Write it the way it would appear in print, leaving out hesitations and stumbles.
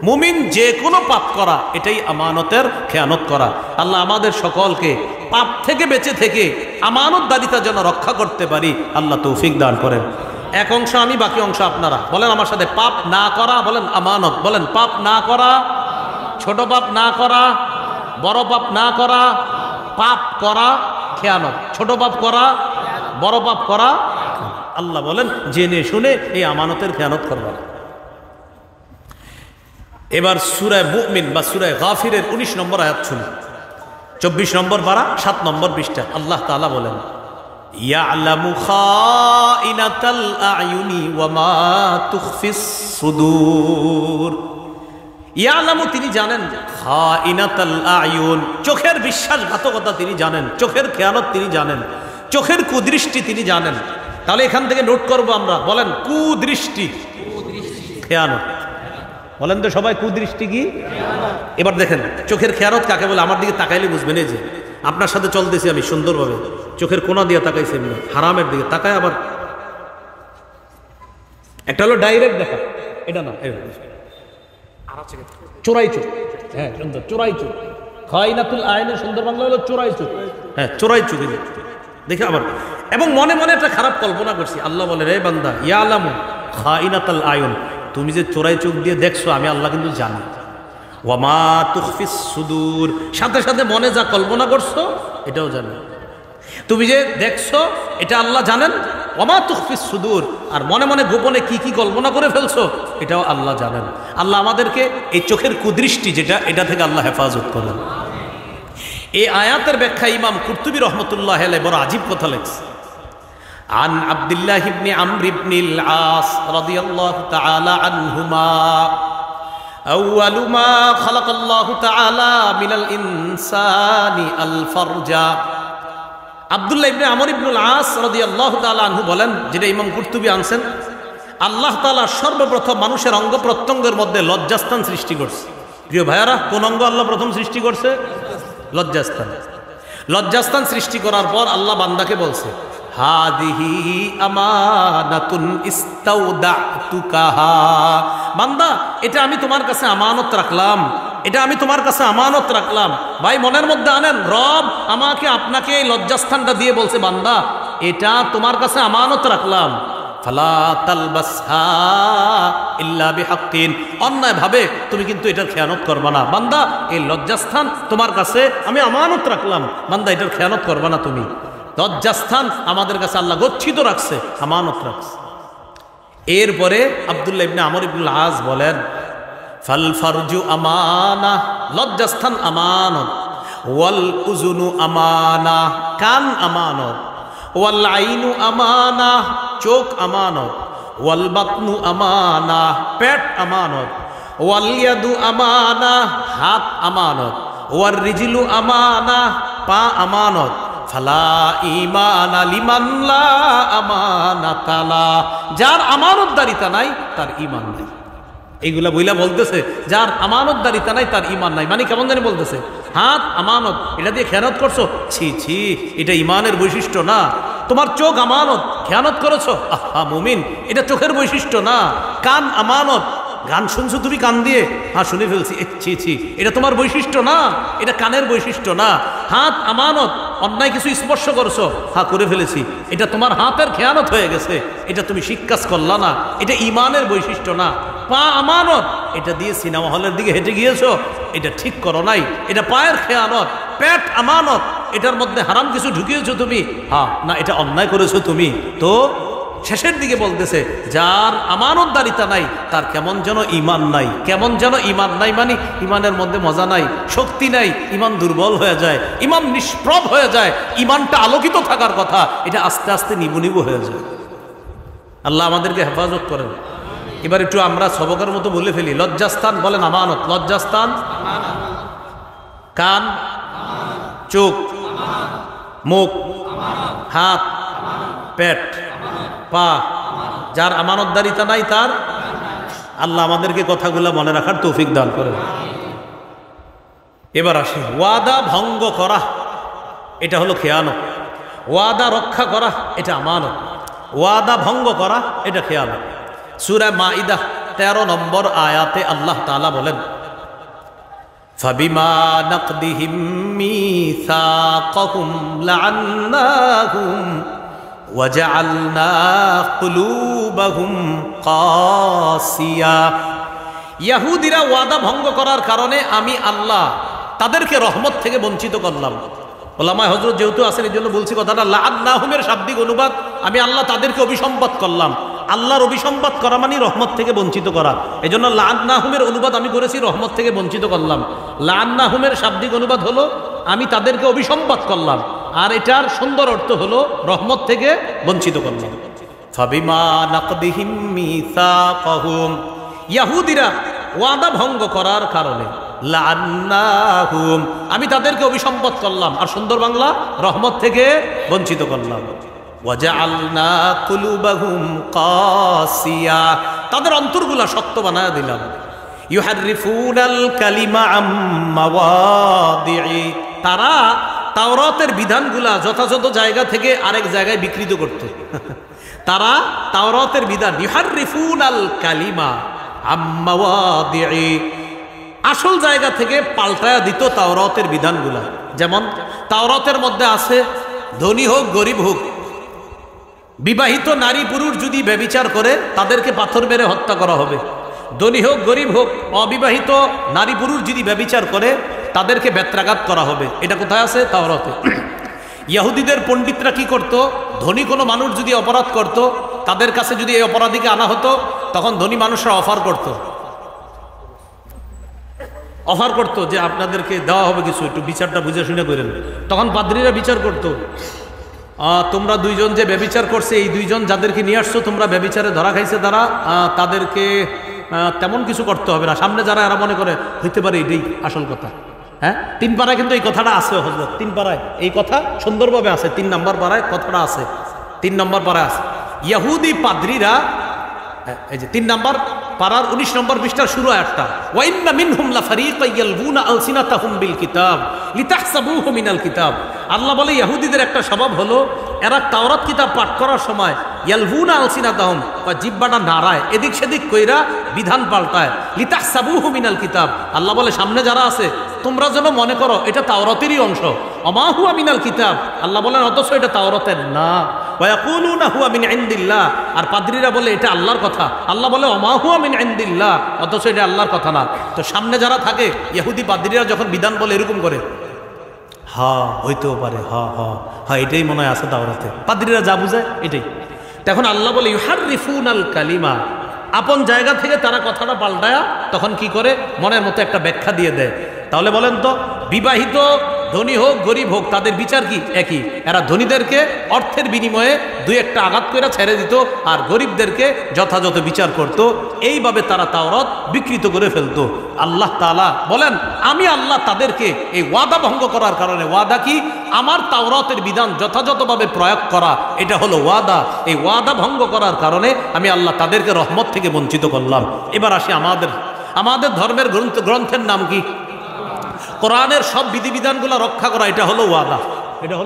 মুমিন যে কোনো পাপ করা এটাই আমানতের খেয়ানত করা। আল্লাহ আমাদের সকলকে পাপ থেকে বেঁচে থেকে আমানতদারিতা যেন রক্ষা করতে পারি, আল্লাহ তৌফিক দান করেন। এক অংশ আমি, বাকি অংশ আপনারা। বলেন আমার সাথে, পাপ না করা, বলেন আমানত, বলেন পাপ না করা, ছোট পাপ না করা, বড় পাপ না করা, পাপ করা খেয়ানত, ছোট পাপ করা, বড় পাপ করা। আল্লাহ বলেন জেনে শুনে এই আমানতের খেয়ানত করবা। এবার সূরা মুমিন বা সূরা গাফিরের 19 নম্বর আয়াত শুনুন, 24 নম্বর পারা 7 নম্বর পৃষ্ঠা। আল্লাহ তাআলা বলেন ইয়ালামু খাইনাতাল আয়ুনি ওয়া মা তুখফিস সুদূর। ইয়ালামু তিনি জানেন, খাইনাতাল আয়ুন চোখের বিশ্বাসঘাতকতা তিনি জানেন, চোখের খেয়ানত তিনি জানেন, চোখের কুদৃষ্টি তিনি জানেন। তাহলে এখান থেকে নোট করব আমরা, বলেন কুদৃষ্টি, খেয়ানত। বলেন তো সবাই কুদৃষ্টি কি? এবার দেখেন চোখের খেয়ানত কাকে বলে, আমার দিকে তাকাইলে বুঝবেন। এই যে আপনার সাথে চলতেছি আমি সুন্দরভাবে, চোখের কোনা দিয়ে তাকাইছি এমনি হারামের দিকে তাকায়, আবার একটা হলো ডাইরেক্ট দেখা, এটা না, চোরাই চোখ। হ্যাঁ সুন্দর, চোরাই চোখ। খাইনাতুল আইনের সুন্দর বাংলা হলো চোরাই চোখ। হ্যাঁ চোরাই চোখ দেখে আবার, এবং মনে মনে একটা খারাপ কল্পনা করছি। আল্লাহ বলে রে বান্দা, ইয়ালামু খাইনাতাল আয়ুন, তুমি যে চোরাই চোখ দিয়ে দেখছো আমি আল্লাহ কিন্তু জানি। ওয়া মা তুখফিস সুদূর, সাথে সাথে মনে যা কল্পনা করছো এটাও জানি। তুমি যে দেখছো এটা আল্লাহ জানেন। ওয়া মা তুখফিস সুদূর, আর মনে মনে গোপনে কি কি কল্পনা করে ফেলছো এটাও আল্লাহ জানেন। আল্লাহ আমাদেরকে এই চোখের কুদৃষ্টি যেটা, এটা থেকে আল্লাহ হেফাজত করেন। এই আয়াতের ব্যাখ্যা ইমাম কুরতুবী রাহমাতুল্লাহ আলাইহি বড় আজীব কথা লেখছে। عن عبد الله بن عمرو بن العاص رضي الله تعالى عنهما أول ما خلق الله تعالى من الإنسان الفرج। আব্দুল্লাহ ইবনে আমর ইবনুল আস রাদিয়াল্লাহু তাআলা আনহু বলেন, যেটা ইমাম কুরতুবী আনছেন, আল্লাহ তাআলা সর্বপ্রথম মানুষের অঙ্গ প্রত্যঙ্গের মধ্যে লজ্জাস্থান সৃষ্টি করছে। প্রিয় ভাইয়ারা, কোন অঙ্গ আল্লাহ প্রথম সৃষ্টি করছে? লজ্জাস্থান। লজ্জাস্থান সৃষ্টি করার পর আল্লাহ বান্দাকে বলছে, হাদিহি আমানাতুন ইস্তাউদাতুকাহা, বান্দা এটা আমি তোমার কাছে আমানত রাখলাম, এটা আমি তোমার কাছে আমানত রাখলাম। ভাই মনের মধ্যে আনেন, রব আমাকে আপনাকে এই লজ্জাস্থানটা দিয়ে বলছে, বান্দা এটা তোমার কাছে আমানত রাখলাম, ফালা তালবাসহা ইল্লা বিহাক্কিন, অন্যায় ভাবে তুমি কিন্তু এটার খেয়ানত করবা না। বান্দা এই লজ্জাস্থান তোমার কাছে আমি আমানত রাখলাম, বান্দা এটার খেয়ানত করবা না তুমি। লজ্জাস্থান আমাদের কাছে আল্লাহ গচ্ছিত রাখছে, আমানত রাখছে। এরপরে আব্দুল্লাহ ইবনে আমর ইবনুল আস বলেন, ফাল ফারজু আমানা, লজ্জাস্থান আমানত, ওয়াল উযুনু আমানা, কান আমানত, ওয়াল আইনু আমানা, চোখ আমানত, ওয়াল বাতনু আমানা, পেট আমানত, ওয়াল ইয়াদু আমানা, হাত আমানত, ওয়ার রিজলু আমানা, পা আমানত, ফালা ঈমানা লিমান লা আমানাতা লা, যার আমানতদারিতা নাই তার ঈমান নাই। এইগুলা বইলা বলতেছে যার আমানতদারিতা নাই তার ঈমান নাই, মানে কেমন জানি বলতেছে, হাত আমানত, এটা দিয়ে খেয়ানত করছো, ছি ছি, এটা ঈমানের বৈশিষ্ট্য না। তোমার চোখ আমানত, খেয়ানত করেছো, আহা মুমিন, এটা চোখের বৈশিষ্ট্য না। কান আমানত, গান শুনছো তুমি কান দিয়ে, হ্যাঁ শুনে ফেলছি, ছি ছি, এটা তোমার বৈশিষ্ট্য না, এটা কানের বৈশিষ্ট্য না। হাত আমানত, অন্যায় কিছু স্পর্শ করছো, হ্যাঁ করে ফেলেছি, এটা তোমার হাতের খেয়ানত হয়ে গেছে, এটা তুমি শিক্ষাস করলা না, এটা ঈমানের বৈশিষ্ট্য না। পা আমানত, এটা দিয়ে সিনেমা হলের দিকে হেঁটে গিয়েছো, এটা ঠিক করো নাই, এটা পায়ের খেয়ানত। পেট আমানত, এটার মধ্যে হারাম কিছু ঢুকিয়েছো তুমি, হ্যাঁ না, এটা অন্যায় করেছো তুমি। তো শেষের দিকে বলতেছে যার আমানতদারিতা নাই তার কেমন যেন ঈমান নাই, কেমন যেন ঈমান নাই, মানে ঈমানের মধ্যে মজা নাই, শক্তি নাই, ঈমান দুর্বল হয়ে যায়, ঈমান নিষ্প্রভ হয়ে যায়। ঈমানটা আলোকিত থাকার কথা, এটা আস্তে আস্তে নিবু নিবু হয়ে যায়। আল্লাহ আমাদেরকে হেফাজত করেন। এবার একটু আমরা সবকের মতো বলে ফেলি, লজ্জাস্থান বলেন আমানত, লজ্জাস্থান, কান, চোখ, মুখ, হাত, পেট, পা, যার আমানতদারিতা নাই তার, আল্লাহ আমাদেরকে কথাগুলো মনে রাখার তৌফিক দান করেন। এবার আসি, ওয়াদা ভঙ্গ করা এটা হলো খেয়ানত, ওয়াদা রক্ষা করা এটা আমানত, ওয়াদা ভঙ্গ করা এটা খেয়ানত। সূরা মাইদা 13 নম্বর আয়াতে আল্লাহ তাআলা বলেন, ফাবিমা নাকদিহিম মিসাকাহুম লাআন্নাহুম ওয়াজআলনা কুলুবাহুম কাসিয়া। ইহুদিরা ওয়াদা ভঙ্গ করার কারণে আমি আল্লাহ তাদেরকে রহমত থেকে বঞ্চিত করলাম। ওলামায়ে হযরত যেহেতু আছেন এই জন্য বলছি কথাটা, লাআন্নাহুমের শাব্দিক অনুবাদ আমি আল্লাহ তাদেরকে অভিসম্পাত করলাম। আল্লাহর অভিসম্পাত করা মানে রহমত থেকে বঞ্চিত করা। এই জন্য লাআন্নাহুমের অনুবাদ আমি করেছি রহমত থেকে বঞ্চিত করলাম। লাআন্নাহুমের শাব্দিক অনুবাদ হলো আমি তাদেরকে অভিসম্পাত করলাম, আর এটার সুন্দর অর্থ হলো রহমত থেকে বঞ্চিত করলাম। ফাবিমা নাকদিহিম মিসাকাহুম, ইহুদিরা ওয়াদা ভঙ্গ করার কারণে লাআন্নাহুম আমি তাদেরকে অভিসম্পাত করলাম, আর সুন্দর বাংলা রহমত থেকে বঞ্চিত করলাম। ওয়াজআলনা কুলুবাহুম কাসিয়া, তাদের অন্তরগুলা শক্ত বানায় দিলাম। ইউহাররিফুনাল কালিমা আম মাওয়াদিই, তারা তাওরাতের বিধানগুলা যথাযথ জায়গা থেকে আরেক জায়গায় বিকৃত করত। তারা তাওরাতের বিধান ইউহাররিফুনাল কালিমা আম মাওয়াদিই, আসল জায়গা থেকে পাল্টায়া দিত তাওরাতের বিধানগুলা। যেমন তাওরাতের মধ্যে আছে ধনী হোক গরিব হোক, বিবাহিত নারী পুরুষ যদি ব্যভিচার করে তাদেরকে পাথর মেরে হত্যা করা হবে। ধনী হোক গরিব হোক, অবিবাহিত নারী পুরুষ যদি ব্যভিচার করে তাদেরকে বেত্রাঘাত করা হবে। এটা কোথায় আছে? তাওরাতে। ইহুদিদের পণ্ডিতরা কি করত, ধনী কোনো মানুষ যদি অপরাধ করত তাদের কাছে যদি এই অপরাধীকে আনা হতো, তখন ধনী মানুষরা অফার করত যে আপনাদেরকে দেওয়া হবে কিছু, একটু বিচারটা বুঝে শুনে করেন। তখন পাদ্রীরা বিচার করত, তোমরা দুইজন যে ব্যভিচার করছে, এই দুইজন যাদেরকে নিয়ে আসছো তোমরা ব্যভিচারে ধরা খাইছে তারা, তাদেরকে তেমন কিছু করতে হবে না। সামনে যারা এরা মনে করে হইতে পারে এটাই আসল কথা। হ্যাঁ, 3 পাড়ায় কিন্তু এই কথাটা আছে হযরত, 3 পাড়ায় এই কথা সুন্দরভাবে আছে। 3 নম্বর পাড়ায় কথাটা আছে, 3 নম্বর পাড়ায় আছে। ইহুদি পাদ্রীরা, এই যে 3 নম্বর পারার 19 নম্বর পৃষ্ঠার শুরু আয়াতটা, ওয়া ইন্না মিনহুম লাফারিকান ইয়ালবুনা আলসিনাতাহুম বিল কিতাব লিতাহসাবুহু মিনাল কিতাব। আল্লাহ বলে ইহুদিদের একটা স্বভাব হলো এরা তাওরাত কিতাব পাঠ করার সময় ইয়ালবুনা আলসিনাতাহুম, বা জিহ্বাটা নাড়ায় এদিক সেদিক কইরা বিধান পাল্টায়, লিতাহসাবুহু মিনাল কিতাব। আল্লাহ বলে সামনে যারা আছে তোমরা যেন মনে করো এটা তাওরাতেরই অংশ, আমা হুয়া মিনাল কিতাব। আল্লাহ বলেন অথচ এটা তাওরাতের না। ওয়া ইয়াকুলুনা হুয়া মিন ইনদিল্লাহ, আর পাদ্রীরা বলে এটা আল্লাহর কথা। আল্লাহ বলে আমা হুয়া মিন ইনদিল্লাহ, অথচ এটা আল্লাহর কথা না। তো সামনে যারা থাকে ইহুদি পাদ্রীরা যখন বিধান বলে এরকম করে, হ্যাঁ হইতেও পারে, হ্যাঁ এটাই মনে হয় আছে তাওরাতে। পাদ্রীরা যা বুঝায় এটাই। তখন আল্লাহ বলে ইউহাররিফুনাল কালিমা, আপন জায়গা থেকে তারা কথাটা পাল্টায়া তখন কি করে মনের মতো একটা ব্যাখ্যা দিয়ে দেয়। তাহলে বলেন তো, বিবাহিত ধনী হোক গরিব হোক তাদের বিচার কি একই? এরা ধনীদেরকে অর্থের বিনিময়ে 2-1টা আঘাত করে ছেড়ে দিত, আর গরিবদেরকে যথাযথ বিচার করত। এইভাবে তারা তাওরাত বিকৃত করে ফেলত। আল্লাহ তাআলা বলেন আমি আল্লাহ তাদেরকে এই ওয়াদা ভঙ্গ করার কারণে, ওয়াদা কি? আমার তাওরাতের বিধান যথাযথভাবে প্রয়োগ করা, এটা হলো ওয়াদা। এই ওয়াদা ভঙ্গ করার কারণে আমি আল্লাহ তাদেরকে রহমত থেকে বঞ্চিত করলাম। এবার আসি আমাদের ধর্মের গ্রন্থের নাম কি? কোরআনের সব বিধিবিধানগুলো রক্ষা করা, এটা হলো ওয়াদা। এটা হলো